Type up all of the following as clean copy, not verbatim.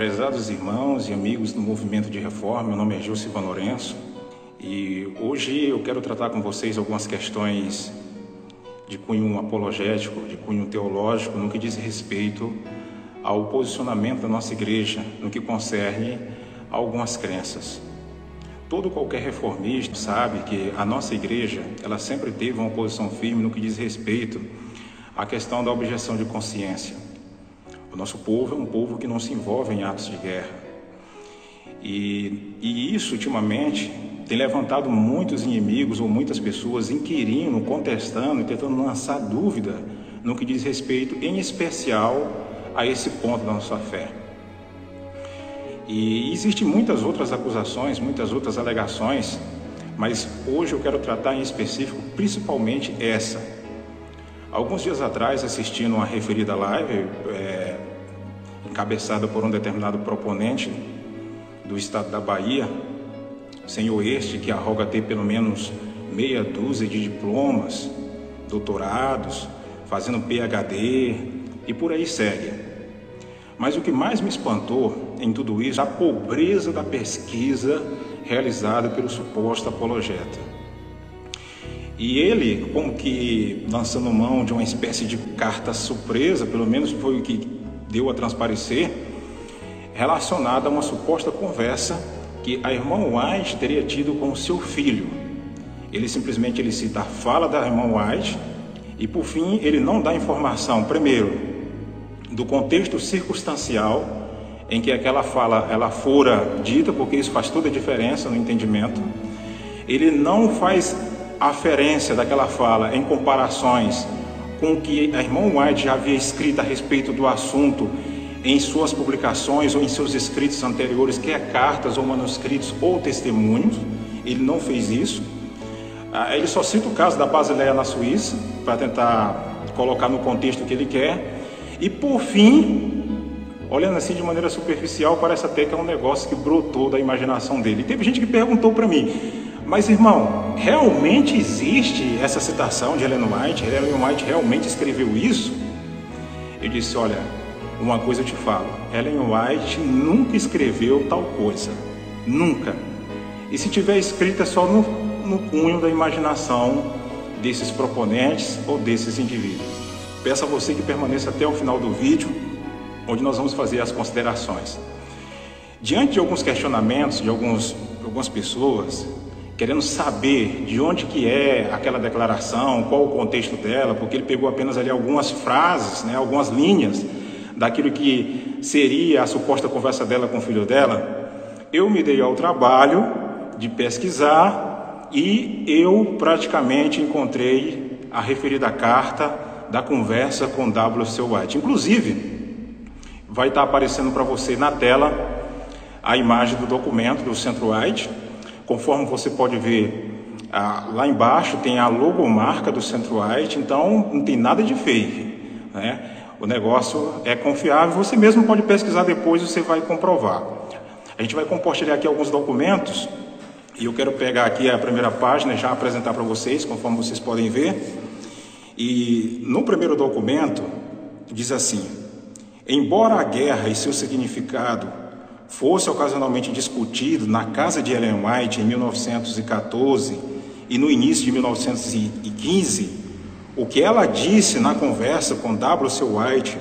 Prezados irmãos e amigos do Movimento de Reforma, meu nome é Gil Silva Lourenço e hoje eu quero tratar com vocês algumas questões de cunho apologético, de cunho teológico, no que diz respeito ao posicionamento da nossa igreja, no que concerne a algumas crenças. Todo qualquer reformista sabe que a nossa igreja, ela sempre teve uma posição firme no que diz respeito à questão da objeção de consciência. O nosso povo é um povo que não se envolve em atos de guerra. E isso, ultimamente, tem levantado muitos inimigos ou muitas pessoas inquirindo, contestando e tentando lançar dúvida no que diz respeito, em especial, a esse ponto da nossa fé. E existem muitas outras acusações, muitas outras alegações, mas hoje eu quero tratar em específico, principalmente essa. Alguns dias atrás, assistindo uma referida live, encabeçada por um determinado proponente do estado da Bahia, senhor este que arroga ter pelo menos meia dúzia de diplomas, doutorados, fazendo PhD e por aí segue. Mas o que mais me espantou em tudo isso é a pobreza da pesquisa realizada pelo suposto apologeta. E ele, como que lançando mão de uma espécie de carta surpresa, pelo menos foi o que deu a transparecer, relacionada a uma suposta conversa que a irmã White teria tido com o seu filho. Ele simplesmente cita a fala da irmã White e, por fim, ele não dá informação, primeiro, do contexto circunstancial em que aquela fala ela fora dita, porque isso faz toda a diferença no entendimento. Ele não faz aferência daquela fala em comparações com o que a irmã White já havia escrito a respeito do assunto em suas publicações ou em seus escritos anteriores, quer cartas ou manuscritos ou testemunhos. Ele não fez isso. Ele só cita o caso da Basileia na Suíça, para tentar colocar no contexto que ele quer. E por fim, olhando assim de maneira superficial, parece até que é um negócio que brotou da imaginação dele. E teve gente que perguntou para mim: mas irmão, realmente existe essa citação de Ellen White? Ellen White realmente escreveu isso? Eu disse: olha, uma coisa eu te falo, Ellen White nunca escreveu tal coisa, nunca. E se tiver escrito é só no cunho da imaginação desses proponentes ou desses indivíduos. Peço a você que permaneça até o final do vídeo, onde nós vamos fazer as considerações. Diante de alguns questionamentos de algumas pessoas, querendo saber de onde que é aquela declaração, qual o contexto dela, porque ele pegou apenas ali algumas frases, algumas linhas daquilo que seria a suposta conversa dela com o filho dela. Eu me dei ao trabalho de pesquisar e eu praticamente encontrei a referida carta da conversa com W.C. White. Inclusive, vai estar aparecendo para você na tela a imagem do documento do Centro White. Conforme você pode ver, lá embaixo tem a logomarca do Centro White, então não tem nada de fake, né? O negócio é confiável, você mesmo pode pesquisar depois, você vai comprovar. A gente vai compartilhar aqui alguns documentos, e eu quero pegar aqui a primeira página e já apresentar para vocês, conforme vocês podem ver. E no primeiro documento, diz assim: embora a guerra e seu significado fosse ocasionalmente discutido na casa de Ellen White em 1914 e no início de 1915, o que ela disse na conversa com W.C. White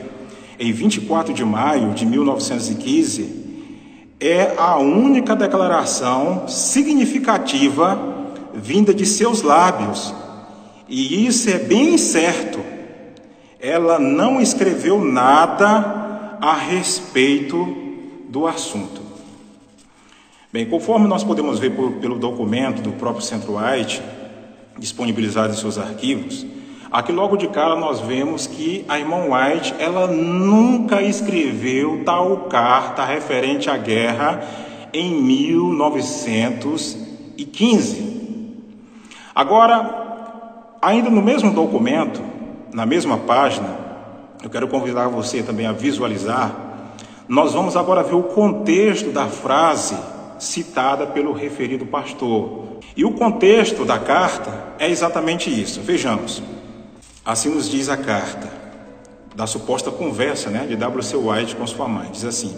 em 24 de maio de 1915 é a única declaração significativa vinda de seus lábios. E isso é bem certo. Ela não escreveu nada a respeito do assunto. Bem, conforme nós podemos ver pelo documento do próprio Centro White, disponibilizado em seus arquivos, aqui logo de cara nós vemos que a irmã White, ela nunca escreveu tal carta referente à guerra em 1915. Agora, ainda no mesmo documento, na mesma página, eu quero convidar você também a visualizar. Nós vamos agora ver o contexto da frase citada pelo referido pastor. E o contexto da carta é exatamente isso. Vejamos. Assim nos diz a carta da suposta conversa, de W.C. White com sua mãe. Diz assim: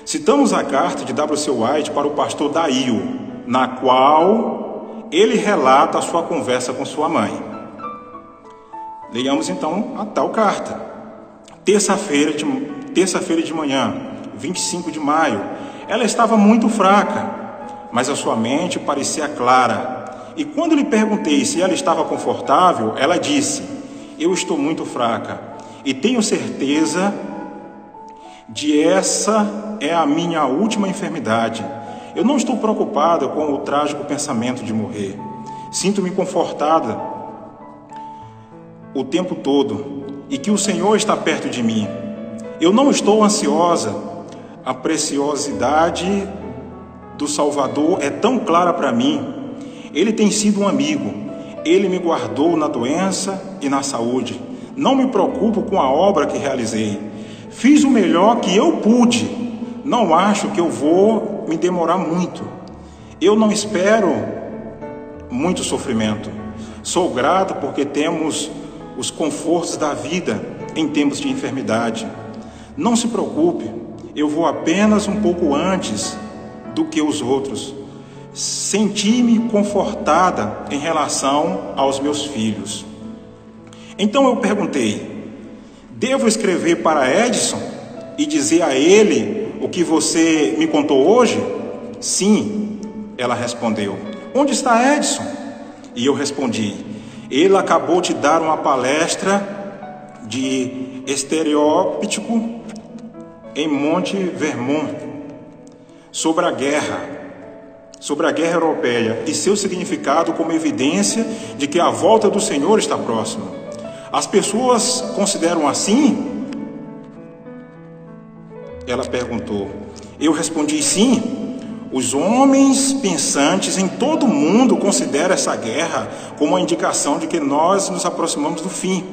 Citamos a carta de W.C. White para o pastor Dail, na qual ele relata a sua conversa com sua mãe. Leiamos então a tal carta. Terça-feira de manhã, 25 de maio, ela estava muito fraca, mas a sua mente parecia clara. E quando lhe perguntei se ela estava confortável, ela disse: eu estou muito fraca e tenho certeza de essa é a minha última enfermidade. Eu não estou preocupada com o trágico pensamento de morrer. Sinto-me confortada o tempo todo e que o Senhor está perto de mim. Eu não estou ansiosa. A preciosidade do Salvador é tão clara para mim. Ele tem sido um amigo. Ele me guardou na doença e na saúde. Não me preocupo com a obra que realizei. Fiz o melhor que eu pude. Não acho que eu vou me demorar muito. Eu não espero muito sofrimento. Sou grato porque temos os confortos da vida em tempos de enfermidade. Não se preocupe, eu vou apenas um pouco antes do que os outros. Senti-me confortada em relação aos meus filhos. Então eu perguntei: devo escrever para Edson e dizer a ele o que você me contou hoje? Sim, ela respondeu. Onde está Edson? E eu respondi: ele acabou de dar uma palestra de estereóptico em Monte Vermont sobre a guerra europeia e seu significado como evidência de que a volta do Senhor está próxima. As pessoas consideram assim? Ela perguntou. Eu respondi: sim. Os homens pensantes em todo o mundo consideram essa guerra como uma indicação de que nós nos aproximamos do fim.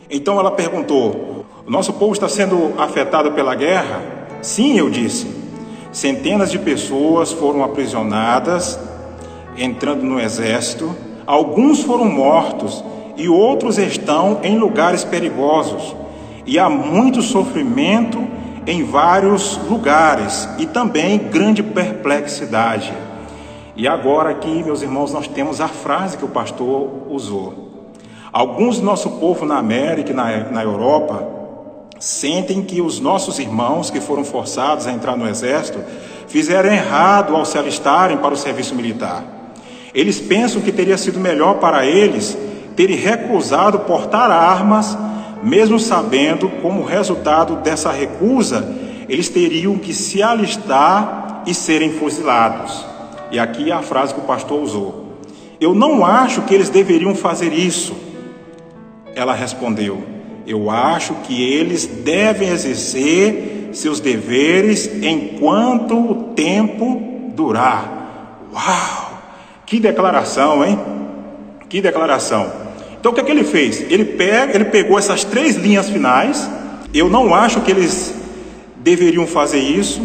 Então ela perguntou: o nosso povo está sendo afetado pela guerra? Sim, eu disse. Centenas de pessoas foram aprisionadas, entrando no exército. Alguns foram mortos e outros estão em lugares perigosos. E há muito sofrimento em vários lugares e também grande perplexidade. E agora aqui, meus irmãos, nós temos a frase que o pastor usou. Alguns do nosso povo na América e na Europa sentem que os nossos irmãos que foram forçados a entrar no exército fizeram errado ao se alistarem para o serviço militar. Eles pensam que teria sido melhor para eles terem recusado portar armas, mesmo sabendo como resultado dessa recusa, eles teriam que se alistar e serem fuzilados. E aqui é a frase que o pastor usou. Eu não acho que eles deveriam fazer isso. Ela respondeu: eu acho que eles devem exercer seus deveres enquanto o tempo durar. Uau! Que declaração, hein? Que declaração! Então o que é que ele fez? Ele pegou essas 3 linhas finais. Eu não acho que eles deveriam fazer isso,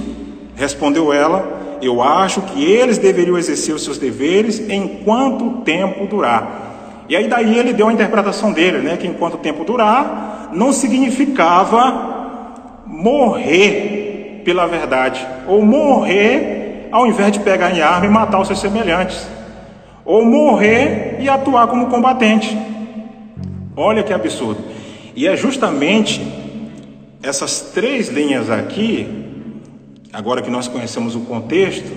respondeu ela. Eu acho que eles deveriam exercer os seus deveres enquanto o tempo durar. E aí daí ele deu a interpretação dele, né? Que enquanto o tempo durar não significava morrer pela verdade, ou morrer ao invés de pegar em arma e matar os seus semelhantes, ou morrer e atuar como combatente. Olha que absurdo. E é justamente essas 3 linhas aqui, agora que nós conhecemos o contexto,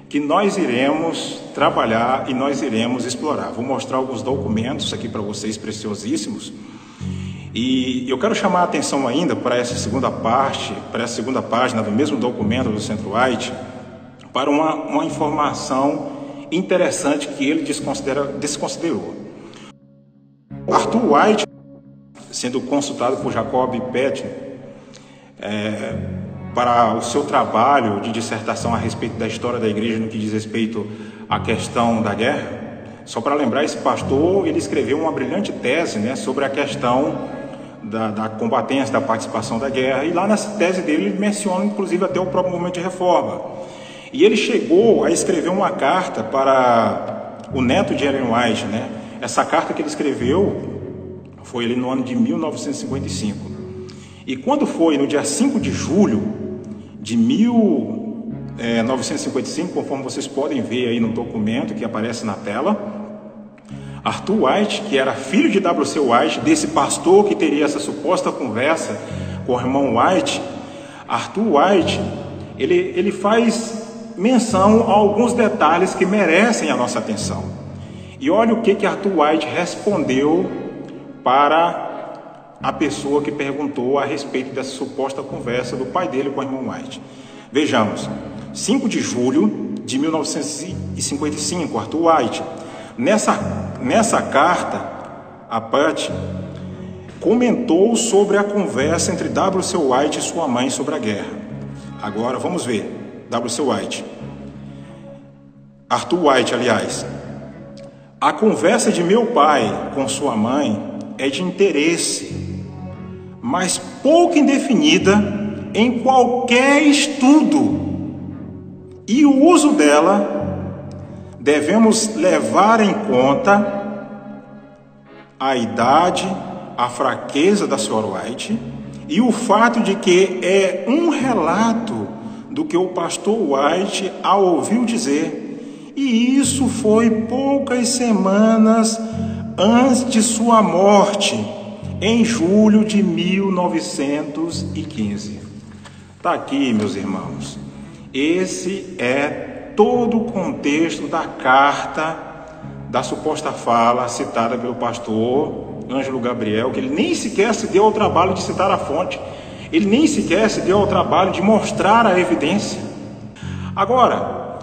que nós iremos trabalhar e nós iremos explorar. Vou mostrar alguns documentos aqui para vocês, preciosíssimos. E eu quero chamar a atenção ainda para essa segunda parte, para essa segunda página do mesmo documento do Centro White, para uma informação interessante que ele desconsiderou. Arthur White, sendo consultado por Jacob Petty para o seu trabalho de dissertação a respeito da história da igreja no que diz respeito à questão da guerra, só para lembrar, esse pastor, ele escreveu uma brilhante tese, né, sobre a questão da combatência, da participação da guerra, e lá nessa tese dele ele menciona inclusive até o próprio movimento de reforma. E ele chegou a escrever uma carta para o neto de Ellen White, né? Essa carta que ele escreveu foi ali no ano de 1955. E quando foi no dia 5 de julho de 1955, conforme vocês podem ver aí no documento que aparece na tela. Arthur White, que era filho de W.C. White, desse pastor que teria essa suposta conversa com o irmão White, Arthur White, ele faz menção a alguns detalhes que merecem a nossa atenção. E olha o que Arthur White respondeu para a pessoa que perguntou a respeito dessa suposta conversa do pai dele com o irmão White. Vejamos, 5 de julho de 1955, Arthur White, nessa carta, a Pat comentou sobre a conversa entre W.C. White e sua mãe sobre a guerra. Agora vamos ver, W.C. White. Arthur White, aliás. A conversa de meu pai com sua mãe é de interesse, mas pouco indefinida em qualquer estudo, e o uso dela devemos levar em conta a idade, a fraqueza da senhora White e o fato de que é um relato do que o pastor White a ouviu dizer, e isso foi poucas semanas antes de sua morte, em julho de 1915. Está aqui, meus irmãos. Esse é todo o contexto da carta, da suposta fala citada pelo pastor Ângelo Gabriel, que ele nem sequer se deu ao trabalho de citar a fonte, ele nem sequer se deu ao trabalho de mostrar a evidência. Agora,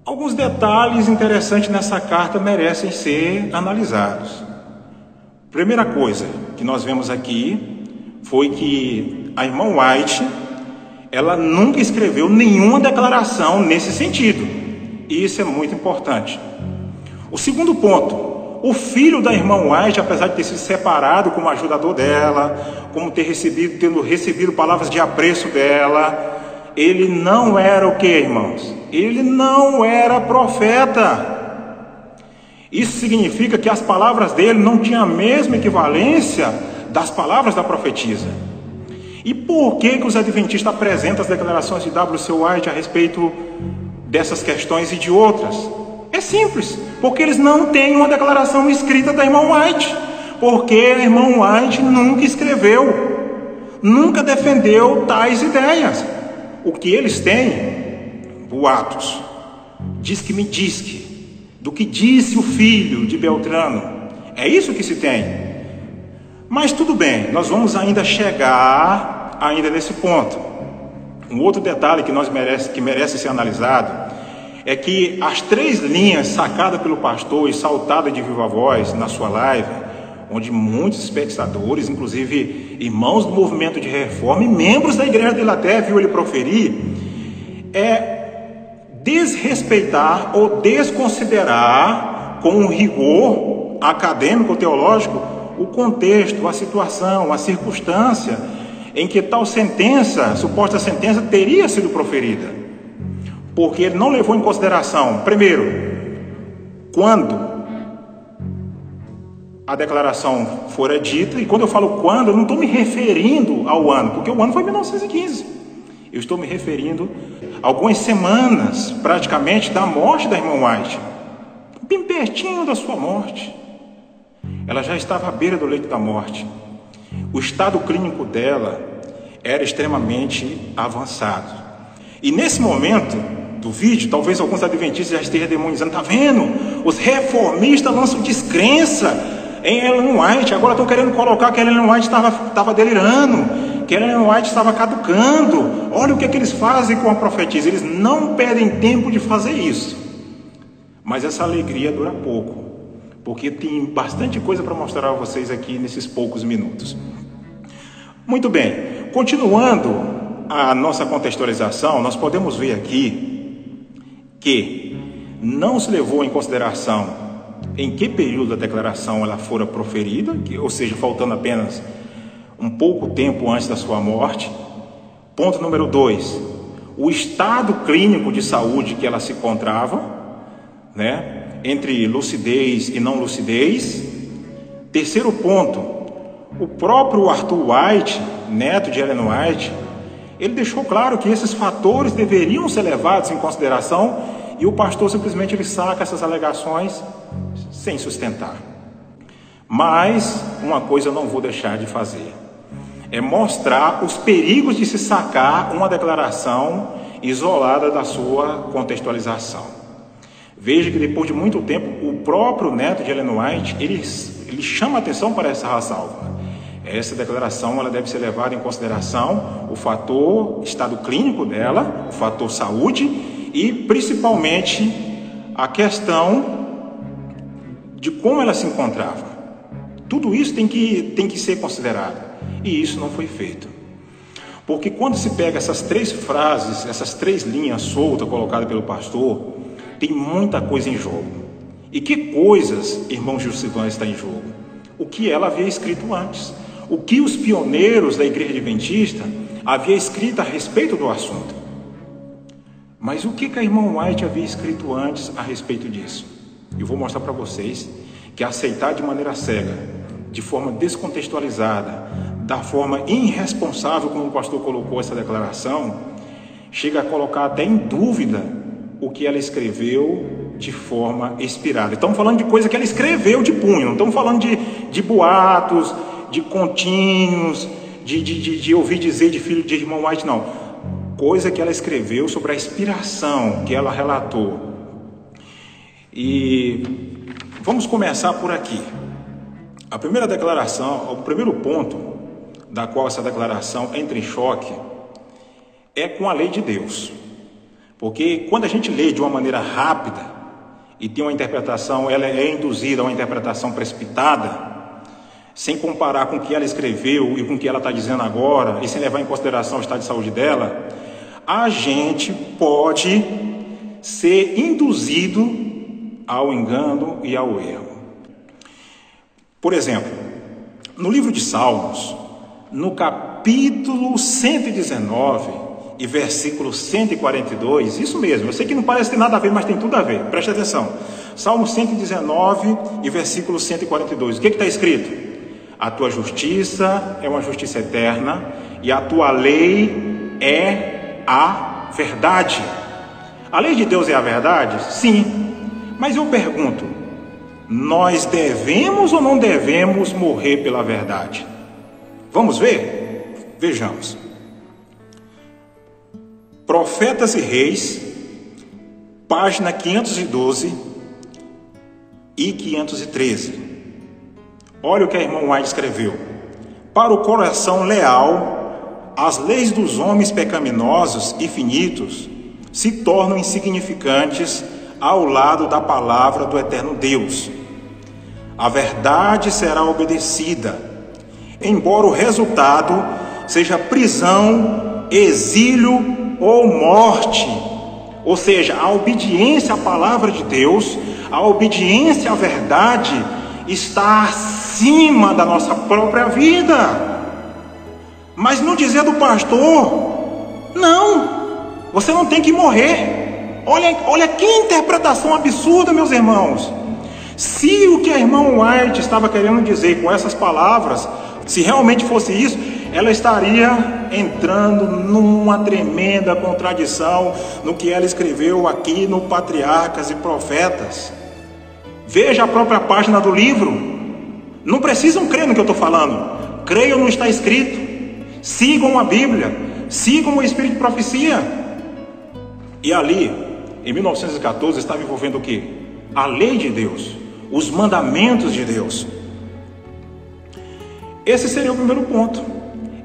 alguns detalhes interessantes nessa carta merecem ser analisados. Primeira coisa que nós vemos aqui foi que a irmã White, ela nunca escreveu nenhuma declaração nesse sentido. E isso é muito importante. O segundo ponto, o filho da irmã White, apesar de ter sido separado como ajudador dela, como tendo recebido palavras de apreço dela, ele não era o que, irmãos? Ele não era profeta. Isso significa que as palavras dele não tinham a mesma equivalência das palavras da profetisa. E por que os adventistas apresentam as declarações de W.C. White a respeito dessas questões e de outras? É simples, porque eles não têm uma declaração escrita da irmã White, porque a irmã White nunca escreveu, nunca defendeu tais ideias. O que eles têm, boatos, diz que me diz que, do que disse o filho de Beltrano, é isso que se tem. Mas tudo bem, nós vamos ainda chegar nesse ponto. Um outro detalhe que merece ser analisado é que as 3 linhas sacadas pelo pastor e saltadas de viva voz na sua live, onde muitos espectadores, inclusive irmãos do movimento de reforma e membros da igreja dele até viu ele proferir, é desrespeitar ou desconsiderar com um rigor acadêmico, teológico, o contexto, a situação, a circunstância em que tal sentença, suposta sentença, teria sido proferida. Porque ele não levou em consideração, primeiro, quando a declaração fora dita, e quando eu falo quando, eu não estou me referindo ao ano, porque o ano foi 1915. Eu estou me referindo a algumas semanas, praticamente, da morte da irmã White, bem pertinho da sua morte. Ela já estava à beira do leito da morte. O estado clínico dela era extremamente avançado. E nesse momento do vídeo, talvez alguns adventistas já estejam demonizando. Está vendo? Os reformistas lançam descrença em Ellen White. Agora estão querendo colocar que Ellen White estava delirando, que Ellen White estava caducando. Olha o que eles fazem com a profetisa. Eles não perdem tempo de fazer isso. Mas essa alegria dura pouco, porque tem bastante coisa para mostrar a vocês aqui nesses poucos minutos. Muito bem, continuando a nossa contextualização, nós podemos ver aqui que não se levou em consideração em que período da declaração ela fora proferida, ou seja, faltando apenas um pouco tempo antes da sua morte. Ponto número 2, o estado clínico de saúde que ela se encontrava, entre lucidez e não lucidez. Terceiro ponto, o próprio Arthur White, neto de Ellen White, ele deixou claro que esses fatores deveriam ser levados em consideração e o pastor simplesmente ele saca essas alegações sem sustentar. Mas uma coisa eu não vou deixar de fazer, é mostrar os perigos de se sacar uma declaração isolada da sua contextualização. Veja que depois de muito tempo, o próprio neto de Ellen White, ele chama atenção para essa ressalva. Essa declaração ela deve ser levada em consideração o fator estado clínico dela, o fator saúde e principalmente a questão de como ela se encontrava. Tudo isso tem que ser considerado e isso não foi feito. Porque quando se pega essas 3 frases, essas 3 linhas soltas colocadas pelo pastor, tem muita coisa em jogo. E que coisas, irmão Jusivan, está em jogo? O que ela havia escrito antes. O que os pioneiros da Igreja Adventista haviam escrito a respeito do assunto. Mas o que a irmã White havia escrito antes a respeito disso? Eu vou mostrar para vocês que aceitar de maneira cega, de forma descontextualizada, da forma irresponsável como o pastor colocou essa declaração, chega a colocar até em dúvida o que ela escreveu de forma inspirada. Estamos falando de coisa que ela escreveu de punho, não estamos falando de boatos, de continhos, de ouvir dizer de filho de irmão White, não. Coisa que ela escreveu sobre a inspiração que ela relatou. E vamos começar por aqui. A primeira declaração, o primeiro ponto da qual essa declaração entra em choque é com a lei de Deus. Porque quando a gente lê de uma maneira rápida e tem uma interpretação, ela é induzida a uma interpretação precipitada, sem comparar com o que ela escreveu e com o que ela está dizendo agora, e sem levar em consideração o estado de saúde dela, a gente pode ser induzido ao engano e ao erro. Por exemplo, no livro de Salmos, no capítulo 119 e versículo 142, isso mesmo, eu sei que não parece ter nada a ver, mas tem tudo a ver, preste atenção. Salmo 119 e versículo 142, o que está escrito? A tua justiça é uma justiça eterna e a tua lei é a verdade. A lei de Deus é a verdade? Sim. Mas eu pergunto, nós devemos ou não devemos morrer pela verdade? Vamos ver? Vejamos. Profetas e Reis, página 512 e 513. Olha o que a irmã White escreveu. Para o coração leal, as leis dos homens pecaminosos e finitos se tornam insignificantes ao lado da palavra do eterno Deus. A verdade será obedecida, embora o resultado seja prisão, exílio ou morte. Ou seja, a obediência à palavra de Deus, a obediência à verdade está acima da nossa própria vida. Mas no dizer do pastor, não, você não tem que morrer. Olha que interpretação absurda, meus irmãos. Se o que a irmã White estava querendo dizer com essas palavras, se realmente fosse isso, ela estaria entrando numa tremenda contradição no que ela escreveu aqui no Patriarcas e Profetas. Veja a própria página do livro. Não precisam crer no que eu estou falando. Creiam no que está escrito. Sigam a Bíblia. Sigam o Espírito de Profecia. E ali, em 1914, estava envolvendo o quê? A lei de Deus. Os mandamentos de Deus. Esse seria o primeiro ponto.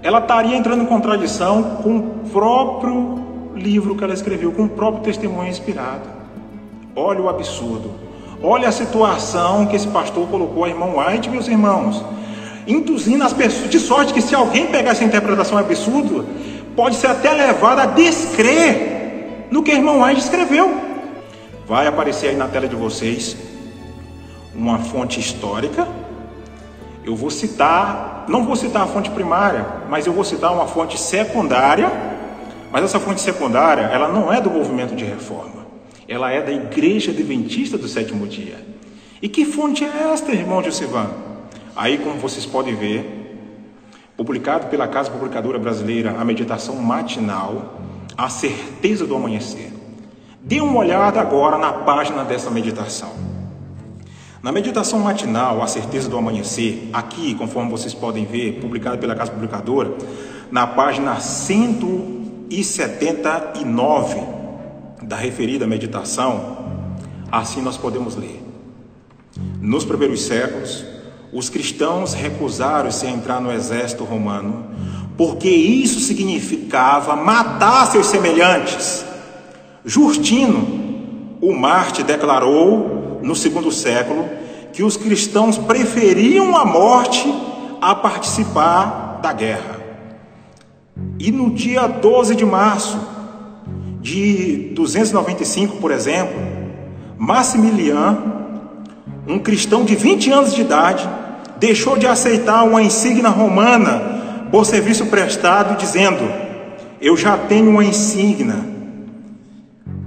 Ela estaria entrando em contradição com o próprio livro que ela escreveu, com o próprio testemunho inspirado. Olha o absurdo. Olha a situação que esse pastor colocou a irmã White, meus irmãos, induzindo as pessoas, de sorte que se alguém pegar essa interpretação absurda, pode ser até levado a descrer no que a irmã White escreveu. Vai aparecer aí na tela de vocês uma fonte histórica. Eu vou citar, não vou citar a fonte primária, mas eu vou citar uma fonte secundária. Mas essa fonte secundária, ela não é do movimento de reforma. Ela é da Igreja Adventista do Sétimo Dia. E que fonte é esta, irmão Jusivan? Aí, como vocês podem ver, publicado pela Casa Publicadora Brasileira, a meditação matinal, A Certeza do Amanhecer. Dê uma olhada agora na página dessa meditação. Na meditação matinal, A Certeza do Amanhecer, aqui, conforme vocês podem ver, publicado pela Casa Publicadora, na página 179 da referida meditação, assim nós podemos ler: nos primeiros séculos, os cristãos recusaram-se a entrar no exército romano, porque isso significava matar seus semelhantes. Justino, o Marte, declarou no segundo século que os cristãos preferiam a morte a participar da guerra. E no dia 12 de março de 295, por exemplo, Maximiliano, um cristão de 20 anos de idade, deixou de aceitar uma insígnia romana por serviço prestado, dizendo: eu já tenho uma insígnia,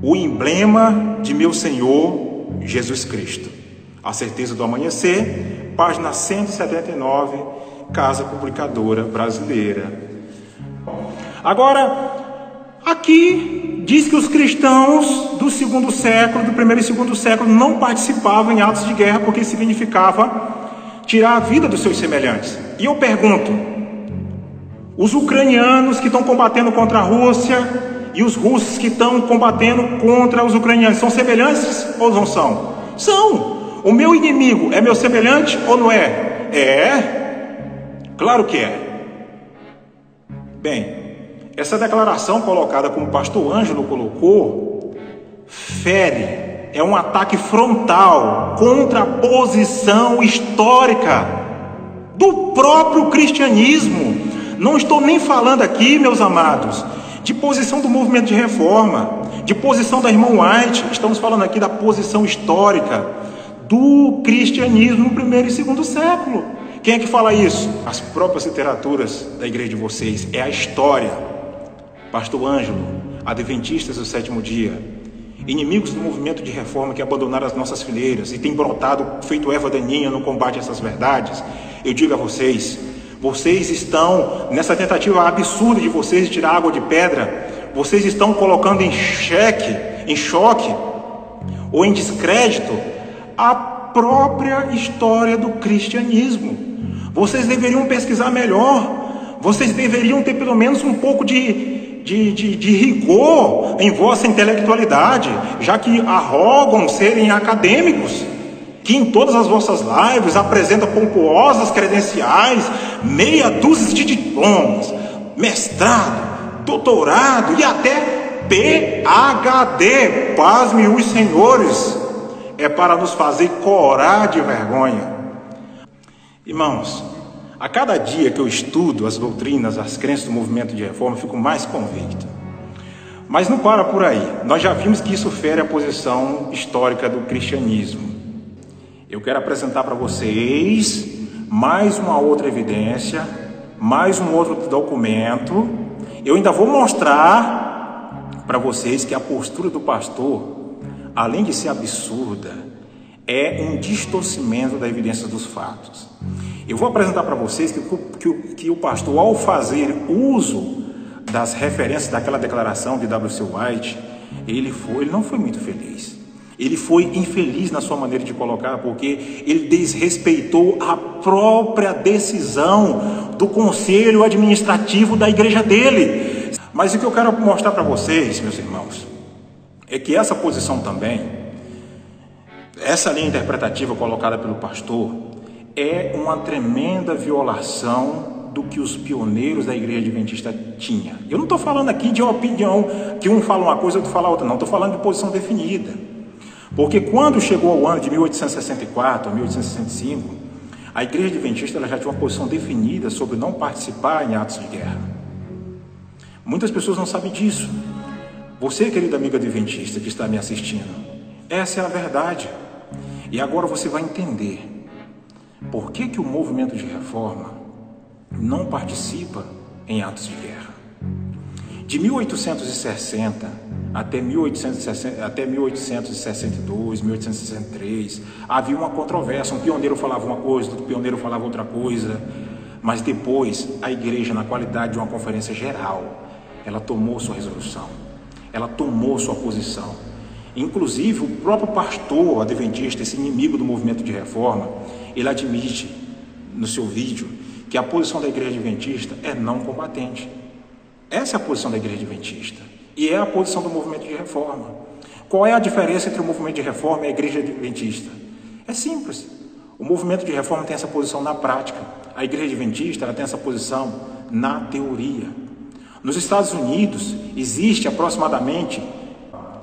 o emblema de meu Senhor Jesus Cristo. A Certeza do Amanhecer, página 179, Casa Publicadora Brasileira. Agora, aqui diz que os cristãos do segundo século, do primeiro e segundo século, não participavam em atos de guerra porque significava tirar a vida dos seus semelhantes. E eu pergunto: os ucranianos que estão combatendo contra a Rússia e os russos que estão combatendo contra os ucranianos são semelhantes ou não são? São. O meu inimigo é meu semelhante ou não é? É, claro que é. Bem, essa declaração colocada como o pastor Ângelo colocou, fere, é um ataque frontal contra a posição histórica do próprio cristianismo. Não estou nem falando aqui, meus amados, de posição do movimento de reforma, de posição da irmã White. Estamos falando aqui da posição histórica do cristianismo no primeiro e segundo século. Quem é que fala isso? As próprias literaturas da igreja de vocês, é a história. Pastor Ângelo, adventistas do sétimo dia, inimigos do movimento de reforma que abandonaram as nossas fileiras e têm brotado feito erva daninha no combate a essas verdades. Eu digo a vocês, vocês estão nessa tentativa absurda de vocês de tirar água de pedra, vocês estão colocando em choque ou em descrédito a própria história do cristianismo. Vocês deveriam pesquisar melhor, vocês deveriam ter pelo menos um pouco de rigor em vossa intelectualidade, já que arrogam serem acadêmicos, que em todas as vossas lives apresentam pomposas credenciais, meia dúzia de diplomas, mestrado, doutorado e até PhD, pasme os senhores, é para nos fazer corar de vergonha. Irmãos, a cada dia que eu estudo as doutrinas, as crenças do movimento de reforma, eu fico mais convicto. Mas não para por aí. Nós já vimos que isso fere a posição histórica do cristianismo. Eu quero apresentar para vocês mais uma outra evidência, mais um outro documento. Eu ainda vou mostrar para vocês que a postura do pastor, além de ser absurda, é um distorcimento da evidência dos fatos. Eu vou apresentar para vocês que o pastor, ao fazer uso das referências daquela declaração de W.C. White, ele não foi muito feliz. Ele foi infeliz na sua maneira de colocar, porque ele desrespeitou a própria decisão do conselho administrativo da igreja dele. Mas o que eu quero mostrar para vocês, meus irmãos, é que essa posição também, essa linha interpretativa colocada pelo pastor, é uma tremenda violação do que os pioneiros da igreja adventista tinham. Eu não estou falando aqui de uma opinião, que um fala uma coisa e outro fala outra, não. Estou falando de posição definida. Porque quando chegou ao ano de 1864 a 1865, a igreja adventista ela já tinha uma posição definida sobre não participar em atos de guerra. Muitas pessoas não sabem disso. Você, querido amigo adventista que está me assistindo, essa é a verdade. E agora você vai entender por que o movimento de reforma não participa em atos de guerra. De 1860 até 1862, 1863, havia uma controvérsia. Um pioneiro falava uma coisa, outro pioneiro falava outra coisa. Mas depois, a igreja, na qualidade de uma conferência geral, ela tomou sua resolução, ela tomou sua posição. Inclusive, o próprio pastor adventista, esse inimigo do movimento de reforma, ele admite no seu vídeo que a posição da igreja adventista é não combatente. Essa é a posição da igreja adventista e é a posição do movimento de reforma. Qual é a diferença entre o movimento de reforma e a igreja adventista? É simples. O movimento de reforma tem essa posição na prática. A igreja adventista ela tem essa posição na teoria. Nos Estados Unidos, existe aproximadamente,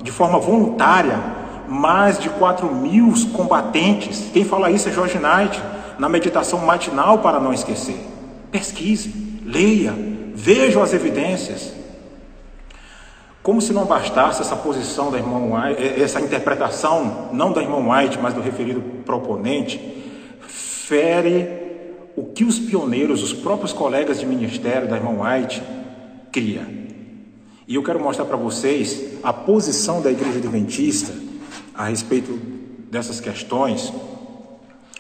de forma voluntária, mais de 4.000 combatentes. Quem fala isso é George Knight, na meditação matinal para não esquecer. Pesquise, leia, veja as evidências. Como se não bastasse essa posição da irmã White, essa interpretação, não da irmã White, mas do referido proponente, fere o que os pioneiros, os próprios colegas de ministério da irmã White, cria. E eu quero mostrar para vocês a posição da igreja adventista a respeito dessas questões,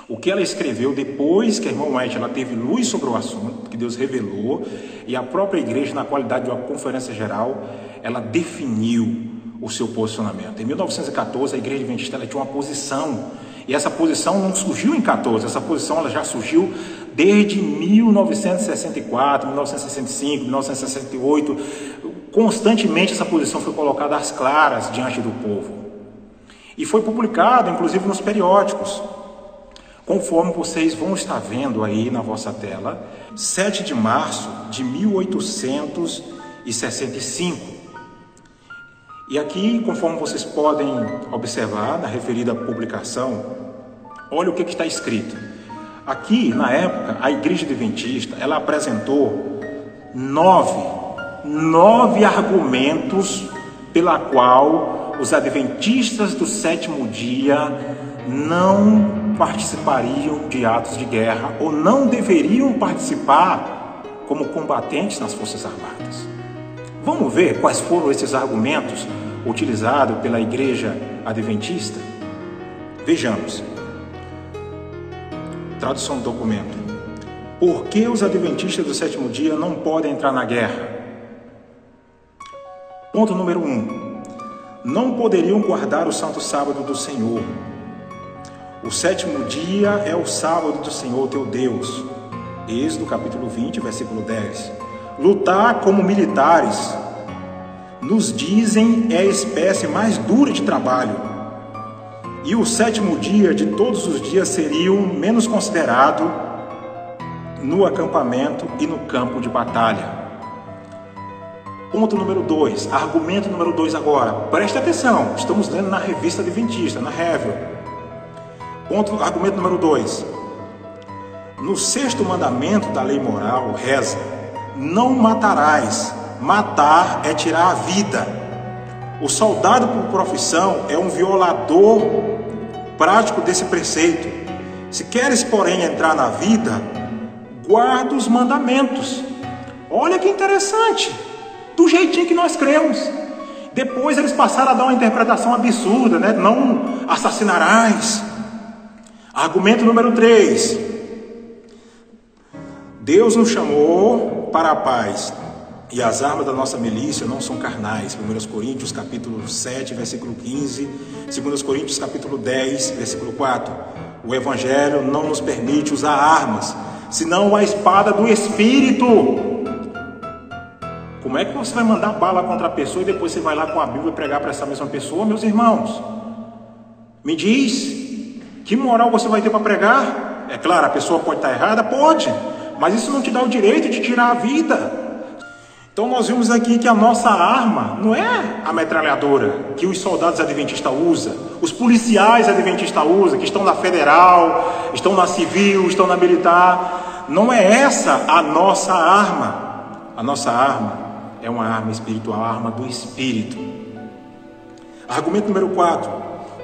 o que ela escreveu depois que a irmã White ela teve luz sobre o assunto, que Deus revelou, e a própria igreja, na qualidade de uma conferência geral, ela definiu o seu posicionamento. Em 1914, a igreja adventista ela tinha uma posição, e essa posição não surgiu em 14, essa posição ela já surgiu desde 1964, 1965, 1968, constantemente essa posição foi colocada às claras diante do povo. E foi publicada, inclusive, nos periódicos, conforme vocês vão estar vendo aí na vossa tela, 7 de março de 1865. E aqui, conforme vocês podem observar na referida publicação, olha o que está escrito. Aqui, na época, a igreja adventista, ela apresentou nove argumentos pela qual os adventistas do sétimo dia não participariam de atos de guerra ou não deveriam participar como combatentes nas Forças Armadas. Vamos ver quais foram esses argumentos utilizados pela igreja adventista? Vejamos. Tradução do documento. Por que os adventistas do sétimo dia não podem entrar na guerra? Ponto número 1. Não poderiam guardar o santo sábado do Senhor. O sétimo dia é o sábado do Senhor teu Deus. Êxodo capítulo 20, versículo 10. Lutar como militares, nos dizem, é a espécie mais dura de trabalho. E o sétimo dia de todos os dias seria o menos considerado no acampamento e no campo de batalha. Ponto número 2, argumento número 2 agora. Preste atenção, estamos lendo na revista adventista, na Review. Argumento número 2. No 6º mandamento da lei moral, reza: não matarás. Matar é tirar a vida. O soldado por profissão é um violador prático desse preceito. Se queres, porém, entrar na vida, guarda os mandamentos. Olha que interessante, do jeitinho que nós cremos. Depois eles passaram a dar uma interpretação absurda, né? Não assassinarás. Argumento número 3. Deus nos chamou para a paz, e as armas da nossa milícia não são carnais. 1 Coríntios capítulo 7, versículo 15. 2 Coríntios capítulo 10, versículo 4. O Evangelho não nos permite usar armas, senão a espada do Espírito. Como é que você vai mandar bala contra a pessoa e depois você vai lá com a Bíblia pregar para essa mesma pessoa, meus irmãos? Me diz, que moral você vai ter para pregar? É claro, a pessoa pode estar errada? Pode, mas isso não te dá o direito de tirar a vida. Então nós vimos aqui que a nossa arma não é a metralhadora que os soldados adventistas usam, os policiais adventistas usam, que estão na federal, estão na civil, estão na militar. Não é essa a nossa arma. A nossa arma é uma arma espiritual, a arma do Espírito. Argumento número 4.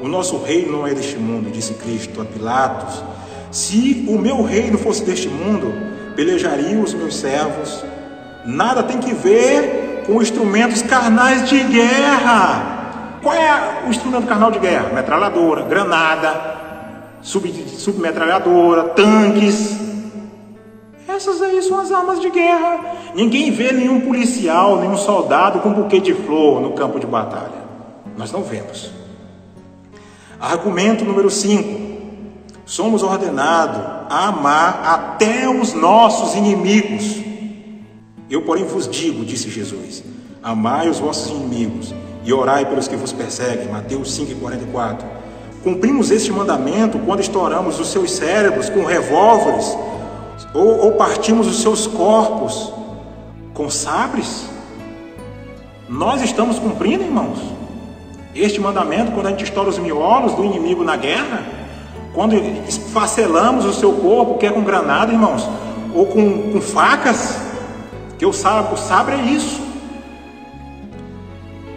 O nosso reino não é deste mundo, disse Cristo a Pilatos. Se o meu reino fosse deste mundo, pelejariam os meus servos. Nada tem que ver com instrumentos carnais de guerra. Qual é o instrumento carnal de guerra? Metralhadora, granada, submetralhadora, tanques. Essas aí são as armas de guerra. Ninguém vê nenhum policial, nenhum soldado com um buquê de flor no campo de batalha. Nós não vemos. Argumento número 5. Somos ordenados a amar até os nossos inimigos. Eu, porém, vos digo, disse Jesus, amai os vossos inimigos e orai pelos que vos perseguem. Mateus 5,44. Cumprimos este mandamento quando estouramos os seus cérebros com revólveres ou partimos os seus corpos com sabres? Nós estamos cumprindo, irmãos, este mandamento quando a gente estoura os miolos do inimigo na guerra? Quando esfacelamos o seu corpo, quer com granada, irmãos, ou com facas? Que o sabre é isso,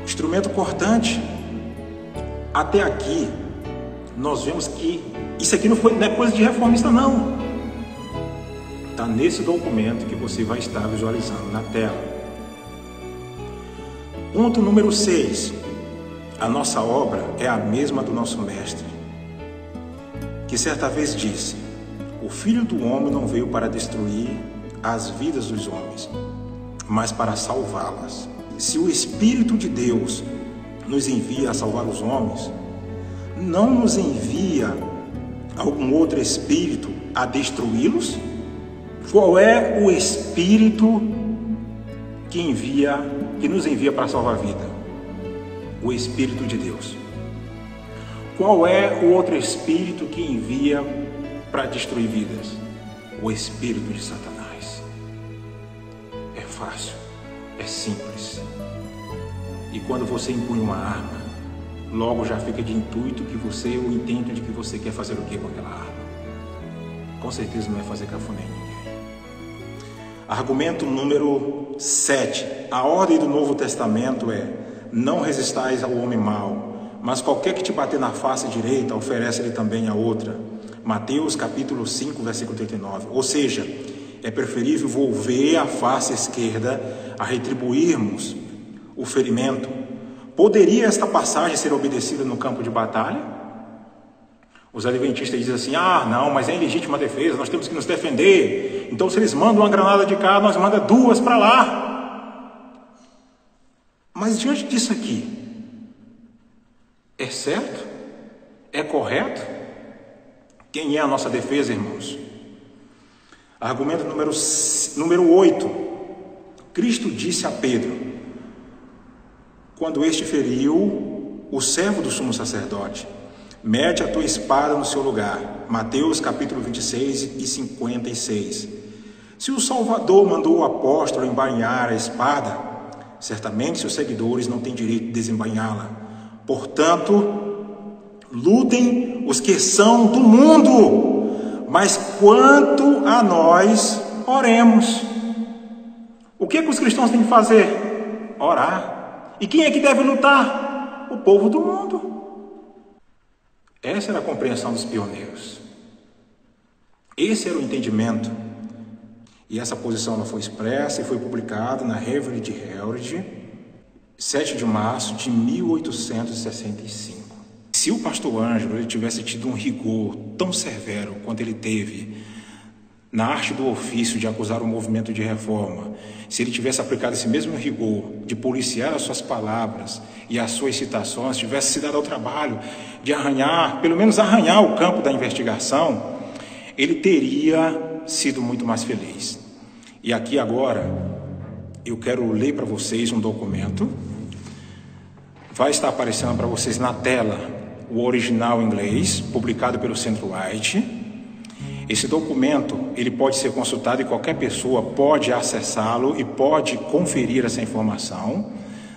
instrumento cortante. Até aqui nós vemos que isso aqui não é coisa de reformista, não. Está nesse documento que você vai estar visualizando na tela. Ponto número 6. A nossa obra é a mesma do nosso mestre, que certa vez disse: o Filho do Homem não veio para destruir as vidas dos homens, mas para salvá-las. Se o Espírito de Deus nos envia a salvar os homens, não nos envia algum outro Espírito a destruí-los? Qual é o Espírito que nos envia para salvar a vida? O Espírito de Deus. Qual é o outro Espírito que envia para destruir vidas? O Espírito de Satanás. É fácil, é simples. E quando você empunha uma arma, logo já fica de intuito que você, o intento de que você quer fazer o que com aquela arma? Com certeza não é fazer cafuné em ninguém. Argumento número 7. A ordem do Novo Testamento é: não resistais ao homem mau, mas qualquer que te bater na face direita, oferece-lhe também a outra. Mateus capítulo 5, versículo 39. Ou seja, é preferível volver a face esquerda a retribuirmos o ferimento. Poderia esta passagem ser obedecida no campo de batalha? Os adventistas dizem assim: não, mas é em legítima defesa, nós temos que nos defender. Então, se eles mandam uma granada de cá, nós mandamos 2 para lá. Mas diante disso aqui, é certo? É correto? Quem é a nossa defesa, irmãos? Argumento número 8. Cristo disse a Pedro, quando este feriu o servo do sumo sacerdote: mete a tua espada no seu lugar. Mateus capítulo 26 e 56. Se o Salvador mandou o apóstolo embainhar a espada, certamente seus seguidores não têm direito de desembainhá-la. Portanto, lutem os que são do mundo, mas quanto a nós, oremos. O que os cristãos têm que fazer? Orar. E quem é que deve lutar? O povo do mundo. Essa era a compreensão dos pioneiros. Esse era o entendimento. E essa posição ela foi expressa e foi publicada na Revista de Herald, 7 de março de 1865. Se o pastor Ângelo ele tivesse tido um rigor tão severo quanto ele teve na arte do ofício de acusar o movimento de reforma, se ele tivesse aplicado esse mesmo rigor de policiar as suas palavras e as suas citações, tivesse se dado ao trabalho de arranhar, pelo menos arranhar o campo da investigação, ele teria sido muito mais feliz. E aqui agora eu quero ler para vocês um documento. Vai estar aparecendo para vocês na tela o original em inglês, publicado pelo Centro White. Esse documento, ele pode ser consultado e qualquer pessoa pode acessá-lo e pode conferir essa informação.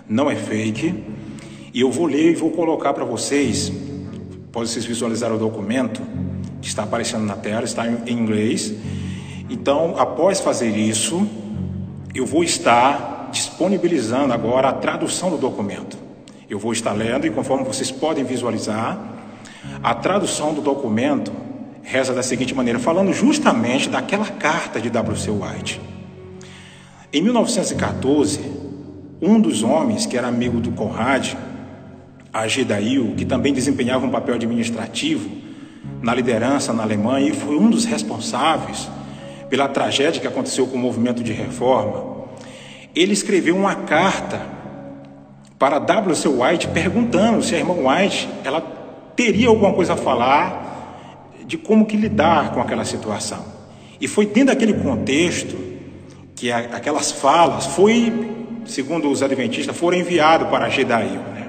Não é fake. E eu vou ler e vou colocar para vocês. Pode vocês visualizar o documento que está aparecendo na tela, está em inglês. Então, após fazer isso, eu vou estar disponibilizando agora a tradução do documento. Eu vou estar lendo e conforme vocês podem visualizar, a tradução do documento reza da seguinte maneira, falando justamente daquela carta de W.C. White. Em 1914, um dos homens que era amigo do Conrad, A.G. Dail, que também desempenhava um papel administrativo na liderança na Alemanha e foi um dos responsáveis pela tragédia que aconteceu com o movimento de reforma, ele escreveu uma carta para W.C. White perguntando se a irmã White ela teria alguma coisa a falar de como que lidar com aquela situação. E foi dentro daquele contexto que aquelas falas segundo os adventistas, foram enviadas para Gedail, né?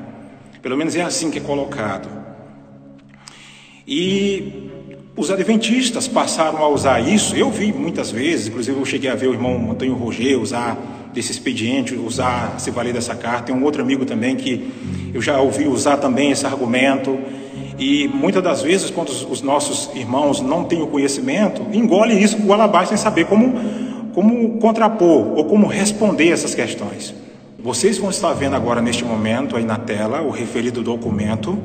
Pelo menos é assim que é colocado. E os adventistas passaram a usar isso. Eu vi muitas vezes, inclusive eu cheguei a ver o irmão Antônio Roger usar desse expediente, se valer dessa carta. Tem um outro amigo também que eu já ouvi usar também esse argumento. E muitas das vezes, quando os nossos irmãos não têm o conhecimento, engole isso por goela abaixo sem saber como contrapor ou como responder essas questões. Vocês vão estar vendo agora neste momento aí na tela o referido documento,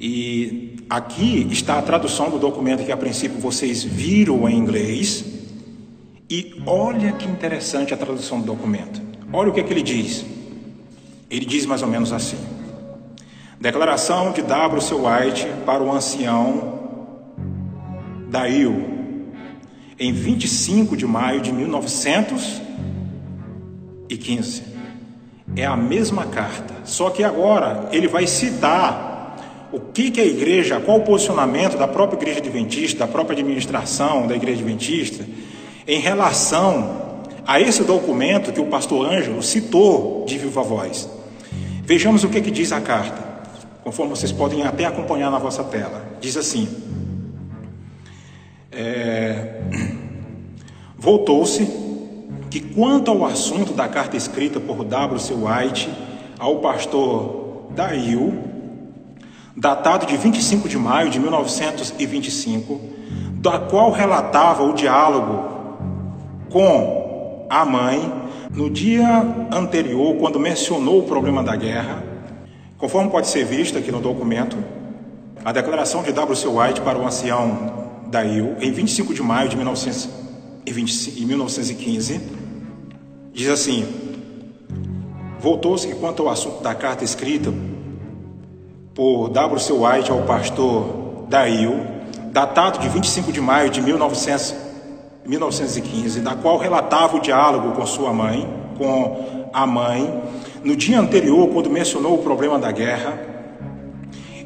e aqui está a tradução do documento que a princípio vocês viram em inglês. E olha que interessante a tradução do documento. Olha o que ele diz. Ele diz mais ou menos assim: declaração de W.C. White para o ancião Dail, em 25 de maio de 1915. É a mesma carta, só que agora ele vai citar o que a igreja, qual o posicionamento da própria igreja adventista, da própria administração da igreja adventista, em relação a esse documento que o pastor Ângelo citou de viva voz. Vejamos o que diz a carta, conforme vocês podem até acompanhar na vossa tela. Diz assim: voltou-se que quanto ao assunto da carta escrita por W.C. White ao pastor Dail, datado de 25 de maio de 1925, da qual relatava o diálogo com a mãe no dia anterior, quando mencionou o problema da guerra, conforme pode ser visto aqui no documento, a declaração de W.C. White para o ancião Dail, em 25 de maio de 1915, diz assim: voltou-se que quanto ao assunto da carta escrita por W.C. White ao pastor Dail, datado de 25 de maio de 1915, da qual relatava o diálogo com a mãe, no dia anterior, quando mencionou o problema da guerra,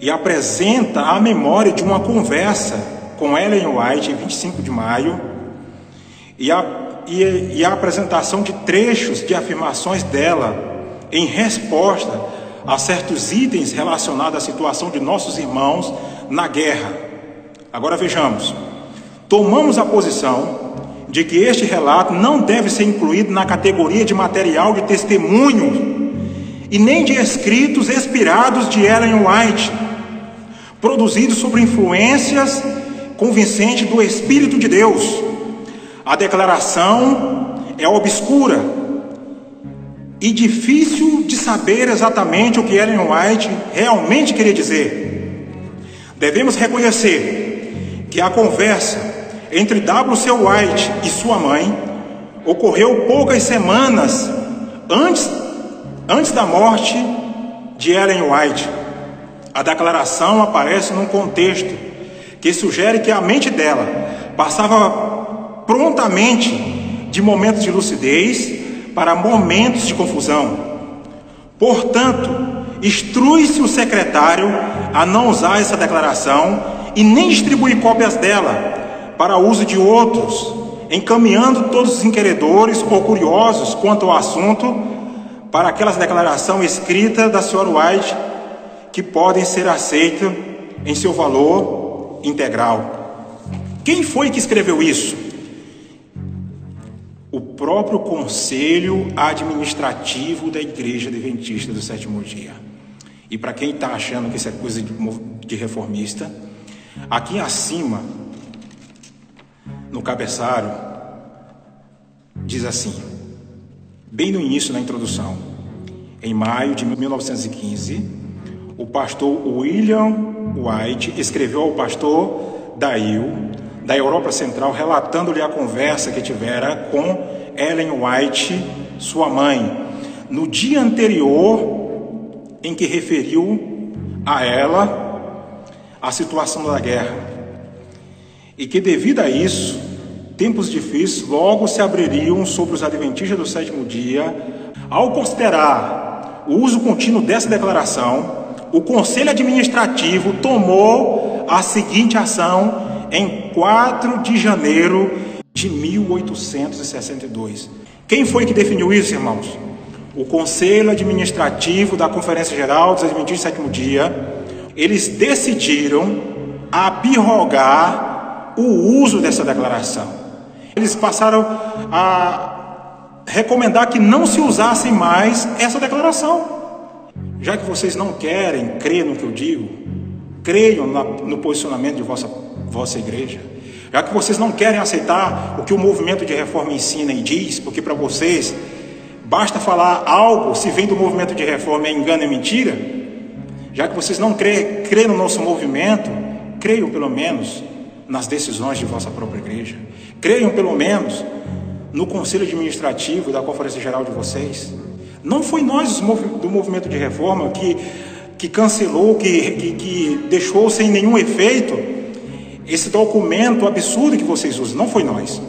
e apresenta a memória de uma conversa com Ellen White em 25 de maio, e a apresentação de trechos de afirmações dela em resposta a certos itens relacionados à situação de nossos irmãos na guerra. Agora vejamos: tomamos a posição de que este relato não deve ser incluído na categoria de material de testemunho e nem de escritos inspirados de Ellen White, produzidos sob influências convincentes do Espírito de Deus. A declaração é obscura e difícil de saber exatamente o que Ellen White realmente queria dizer. Devemos reconhecer que a conversa entre W.C. White e sua mãe ocorreu poucas semanas antes da morte de Ellen White. A declaração aparece num contexto que sugere que a mente dela passava prontamente de momentos de lucidez para momentos de confusão. Portanto, instrui-se o secretário a não usar essa declaração e nem distribuir cópias dela para uso de outros, encaminhando todos os inquiridores ou curiosos quanto ao assunto para aquelas declarações escritas da senhora White que podem ser aceitas em seu valor integral. Quem foi que escreveu isso? O próprio Conselho Administrativo da Igreja Adventista do Sétimo Dia. E para quem está achando que isso é coisa de reformista, aqui acima, no cabeçalho, diz assim, bem no início, na introdução: em maio de 1915, o pastor William White escreveu ao pastor Dail, da Europa Central, relatando-lhe a conversa que tivera com Ellen White, sua mãe, no dia anterior, em que referiu a ela a situação da guerra, e que devido a isso tempos difíceis logo se abririam sobre os adventistas do sétimo dia. Ao considerar o uso contínuo dessa declaração, o Conselho Administrativo tomou a seguinte ação em 4 de janeiro de 1862. Quem foi que definiu isso, irmãos? O Conselho Administrativo da Conferência Geral dos Adventistas do sétimo dia. Eles decidiram abrogar o uso dessa declaração. Eles passaram a recomendar que não se usasse mais essa declaração. Já que vocês não querem crer no que eu digo, creiam no posicionamento de vossa igreja. Já que vocês não querem aceitar o que o movimento de reforma ensina e diz, porque para vocês basta falar algo, se vem do movimento de reforma é engano e mentira. Já que vocês não creem no nosso movimento, creiam pelo menos nas decisões de vossa própria igreja. Creiam pelo menos no conselho administrativo da conferência geral de vocês. Não foi nós do movimento de reforma que cancelou, que deixou sem nenhum efeito esse documento absurdo que vocês usam. Não foi nós.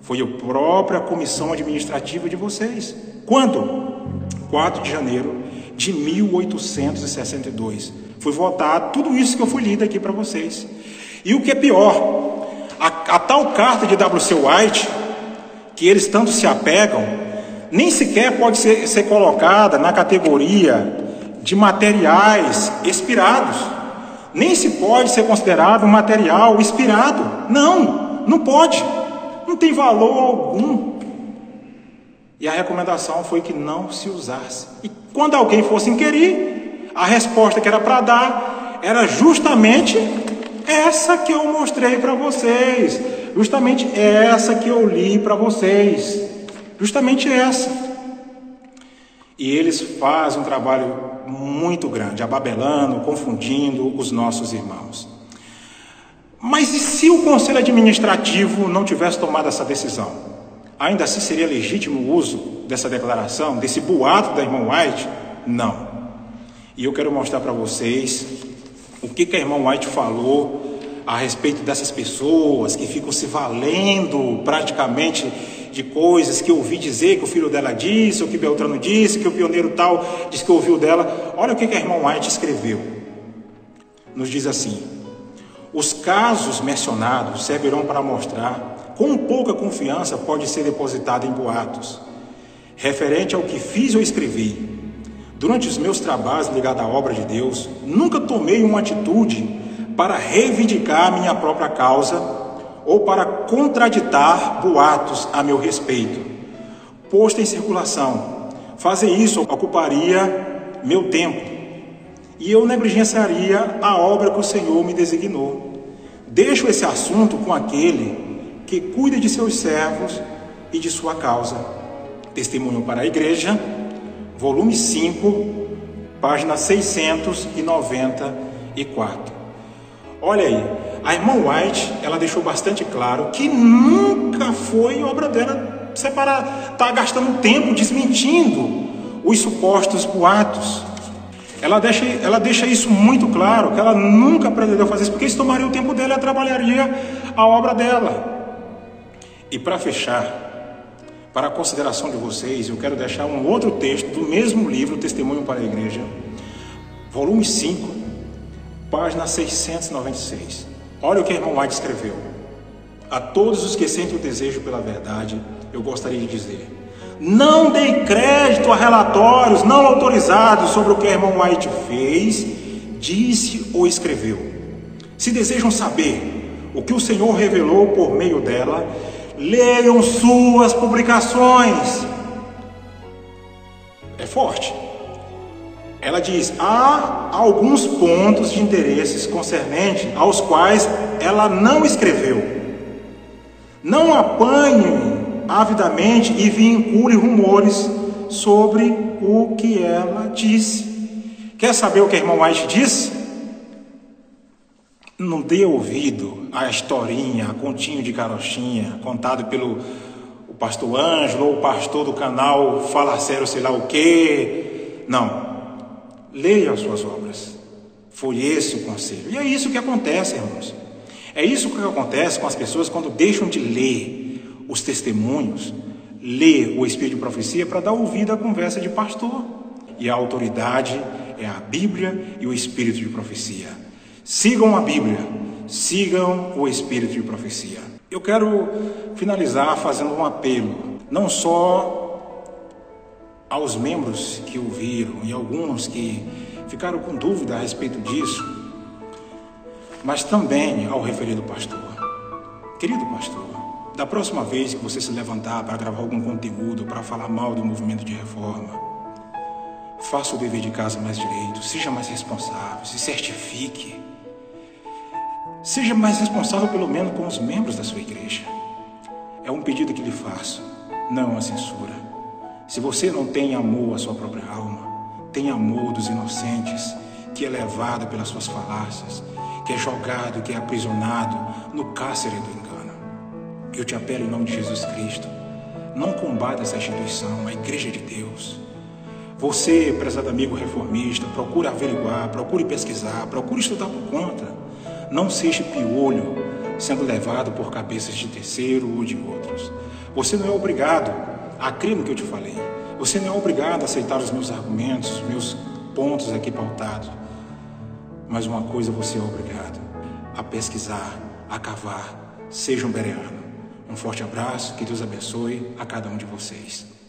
Foi a própria comissão administrativa de vocês. Quando? 4 de janeiro de 1862. Foi votado tudo isso que eu fui lido aqui para vocês. E o que é pior, a tal carta de W.C. White, que eles tanto se apegam, nem sequer pode ser colocada na categoria de materiais expirados. Nem se pode ser considerado um material expirado. Não pode. Não tem valor algum. E a recomendação foi que não se usasse. E quando alguém fosse inquirir, a resposta que era para dar era justamente essa que eu mostrei para vocês. Justamente essa que eu li para vocês. Justamente essa. E eles fazem um trabalho muito grande, ababelando, confundindo os nossos irmãos. Mas e se o Conselho Administrativo não tivesse tomado essa decisão? Ainda assim seria legítimo o uso dessa declaração, desse boato da irmã White? Não. E eu quero mostrar para vocês o que a irmã White falou a respeito dessas pessoas que ficam se valendo praticamente de coisas que eu ouvi dizer que o filho dela disse, ou que Beltrano disse, que o pioneiro tal disse que ouviu dela. Olha o que a irmã White escreveu. Nos diz assim: os casos mencionados servirão para mostrar quão pouca confiança pode ser depositada em boatos. Referente ao que fiz ou escrevi, durante os meus trabalhos ligados à obra de Deus, nunca tomei uma atitude para reivindicar minha própria causa ou para contraditar boatos a meu respeito, posto em circulação. Fazer isso ocuparia meu tempo e eu negligenciaria a obra que o Senhor me designou. Deixo esse assunto com aquele que cuida de seus servos e de sua causa. Testemunho para a Igreja, volume 5, página 694. Olha aí, a irmã White, ela deixou bastante claro que nunca foi obra dela separar, tá gastando tempo desmentindo os supostos boatos. Ela deixa isso muito claro, que ela nunca pretendeu fazer isso, porque isso tomaria o tempo dela e trabalharia a obra dela. E para fechar, para a consideração de vocês, eu quero deixar um outro texto do mesmo livro, Testemunho para a Igreja, volume 5, página 696. Olha o que a irmã White escreveu. A todos os que sentem o desejo pela verdade, eu gostaria de dizer: não dê crédito a relatórios não autorizados sobre o que a irmã White fez, disse ou escreveu. Se desejam saber o que o Senhor revelou por meio dela, leiam suas publicações. É forte. Ela diz: há alguns pontos de interesses concernentes aos quais ela não escreveu. Não apanhe avidamente e vincule rumores sobre o que ela disse. Quer saber o que a irmã White disse? Não dê ouvido à historinha, a continho de carochinha, contado pelo pastor Ângelo ou o pastor do canal Fala Sério sei lá o quê. Não. Leia as suas obras. Foi esse o conselho. E é isso que acontece, irmãos. É isso que acontece com as pessoas quando deixam de ler os testemunhos, ler o Espírito de Profecia para dar ouvido à conversa de pastor. E a autoridade é a Bíblia e o Espírito de Profecia. Sigam a Bíblia, sigam o Espírito de Profecia. Eu quero finalizar fazendo um apelo, não só aos membros que ouviram e alguns que ficaram com dúvida a respeito disso, mas também ao referido pastor. Querido pastor, da próxima vez que você se levantar para gravar algum conteúdo, para falar mal do movimento de reforma, faça o dever de casa mais direito, seja mais responsável, se certifique. Seja mais responsável pelo menos com os membros da sua igreja. É um pedido que lhe faço, não a censura. Se você não tem amor à sua própria alma, tem amor dos inocentes, que é levado pelas suas falácias, que é jogado, que é aprisionado no cárcere do engano. Eu te apelo em nome de Jesus Cristo, não combata essa instituição, a Igreja de Deus. Você, prezado amigo reformista, procure averiguar, procure pesquisar, procure estudar por conta. Não seja piolho sendo levado por cabeças de terceiro ou de outros. Você não é obrigado a crer no que eu te falei. Você não é obrigado a aceitar os meus argumentos, os meus pontos aqui pautados. Mas uma coisa você é obrigado: a pesquisar, a cavar. Seja um bereano. Um forte abraço, que Deus abençoe a cada um de vocês.